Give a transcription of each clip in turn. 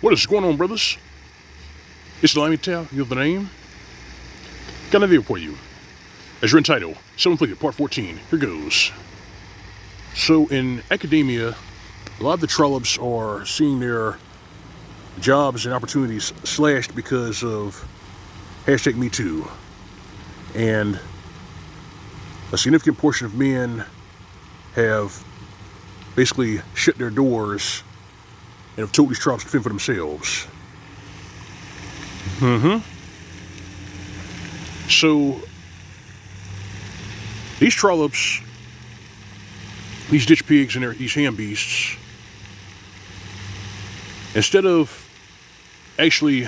What is going on, brothers? It's Mgtow, you know the name. Got a video for you. As you're entitled, Inflicted, Part 14. Here goes. So in academia, a lot of the trollops are seeing their jobs and opportunities slashed because of #Mgtow. And a significant portion of men have basically shut their doors and have told these trollops to fend for themselves. So these trollops, these ditch pigs and these ham beasts, instead of actually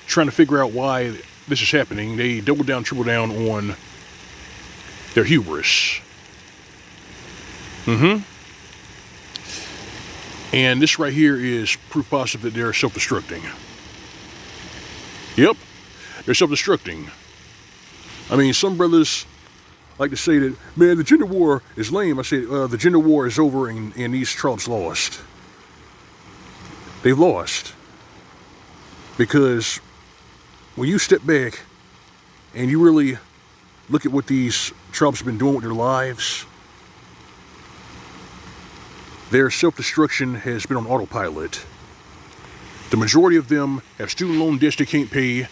trying to figure out why this is happening, they double down, triple down on their hubris. And this right here is proof positive that they're self-destructing. Yep, they're self-destructing. I mean, some brothers like to say that, man, the gender war is lame. I say, the gender war is over and these trollops lost. They've lost. Because when you step back and you really look at what these trollops have been doing with their lives, their self-destruction has been on autopilot. The majority of them have student loan debts they can't pay.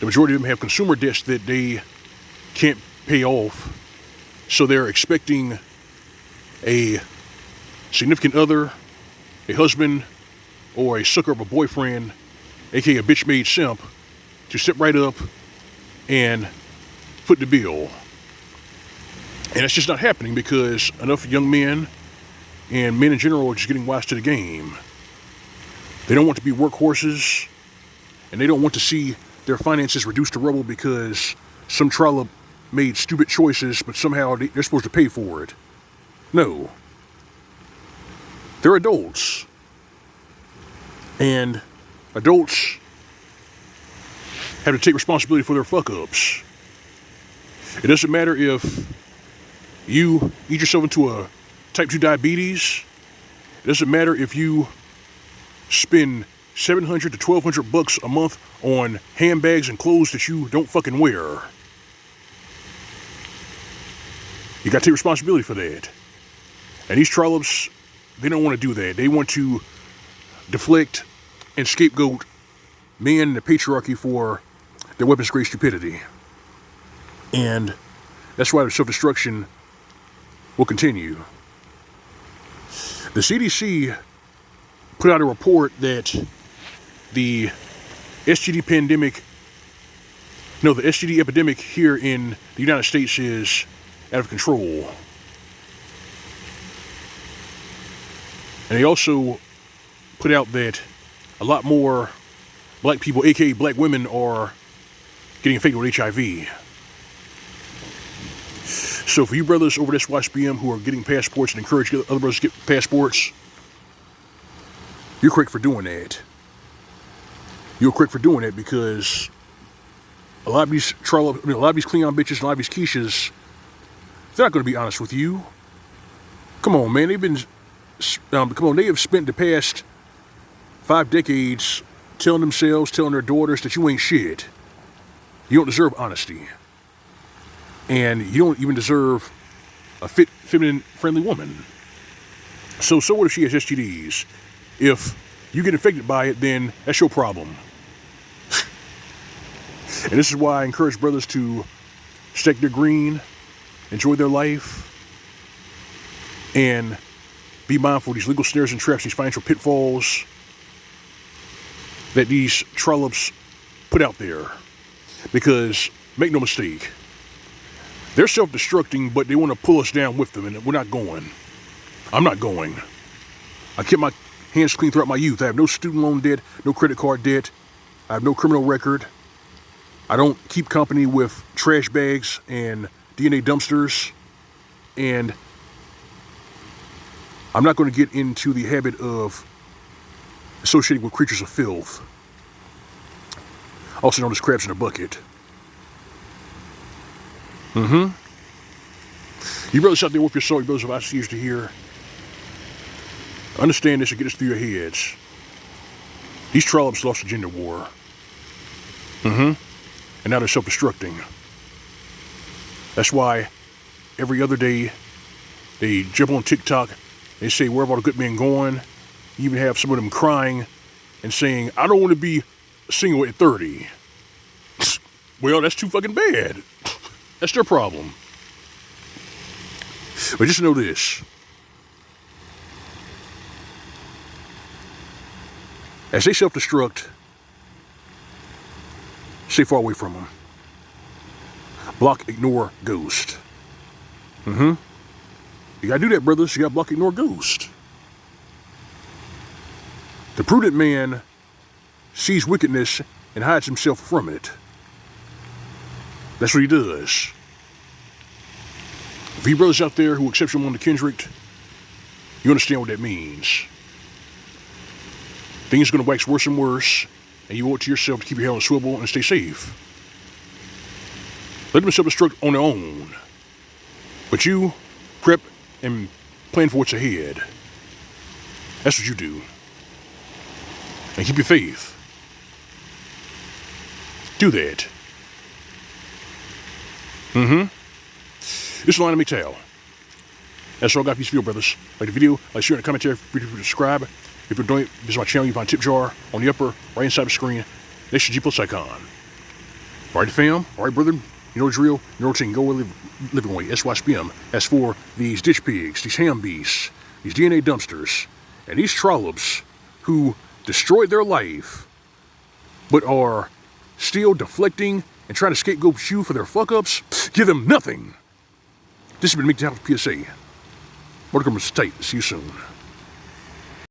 The majority of them have consumer debts that they can't pay off. So they're expecting a significant other, a husband, or a sucker of a boyfriend, aka a bitch-made simp, to step right up and foot the bill. And that's just not happening because enough young men and men in general are just getting wise to the game. They don't want to be workhorses, and they don't want to see their finances reduced to rubble because some trollop made stupid choices, but somehow they're supposed to pay for it. No. They're adults. And adults have to take responsibility for their fuck-ups. It doesn't matter if you eat yourself into a type 2 diabetes. It doesn't matter if you spend $700 to $1,200 a month on handbags and clothes that you don't fucking wear. You gotta take responsibility for that. And these trollops, they don't want to do that. They want to deflect and scapegoat men and the patriarchy for their weapons-grade stupidity. And that's why the self-destruction will continue. The CDC put out a report that the STD epidemic here in the United States is out of control. And they also put out that a lot more black people, aka black women, are getting infected with HIV. So for you brothers over at SYSBM who are getting passports and encourage other brothers to get passports, you're correct for doing that. You're correct for doing that because a lot of these a lot of these Cleon bitches, a lot of these Keishas, they're not going to be honest with you. Come on, man. They have spent the past 5 decades telling themselves, telling their daughters that you ain't shit. You don't deserve honesty. And you don't even deserve a fit, feminine, friendly woman. So what if she has STDs? If you get infected by it, then that's your problem. And this is why I encourage brothers to stack their green, enjoy their life, and be mindful of these legal snares and traps, these financial pitfalls that these trollops put out there. Because, make no mistake, they're self-destructing, but they want to pull us down with them, and we're not going. I'm not going. I kept my hands clean throughout my youth. I have no student loan debt, no credit card debt. I have no criminal record. I don't keep company with trash bags and DNA dumpsters. And I'm not going to get into the habit of associating with creatures of filth, also known as crabs in a bucket. You brothers out there with your soul, you brothers of I see to hear, understand this and get this through your heads. These trollops lost the gender war. And now they're self-destructing. That's why every other day they jump on TikTok, they say, where have all the good men going? You even have some of them crying and saying, I don't want to be single at 30. Well, that's too fucking bad. That's their problem. But just know this. As they self-destruct, stay far away from them. Block, ignore, ghost. You gotta do that, brothers. You gotta block, ignore, ghost. The prudent man sees wickedness and hides himself from it. That's what he does. For you brothers out there who accept him on the Kendrick, you understand what that means. Things are going to wax worse and worse, and you owe it to yourself to keep your head on a swivel and stay safe. Let them self-destruct on their own. But you prep and plan for what's ahead. That's what you do. And keep your faith. Do that. This is L.O.M. Mgtow. That's all I got for you, Field Brothers. Like the video, like, share, and commentary, subscribe. If you're doing visit my channel, you find a tip jar on the upper right hand side of the screen next to the G+ icon. Alright, fam. Alright, brother. You know what's real. You know what you can go living way. SYSPM. As for these ditch pigs, these ham beasts, these DNA dumpsters, and these trollops who destroyed their life but are still deflecting and trying to scapegoat you for their fuck-ups, give them nothing. This has been Mgtow PSA. Mortimer State. See you soon.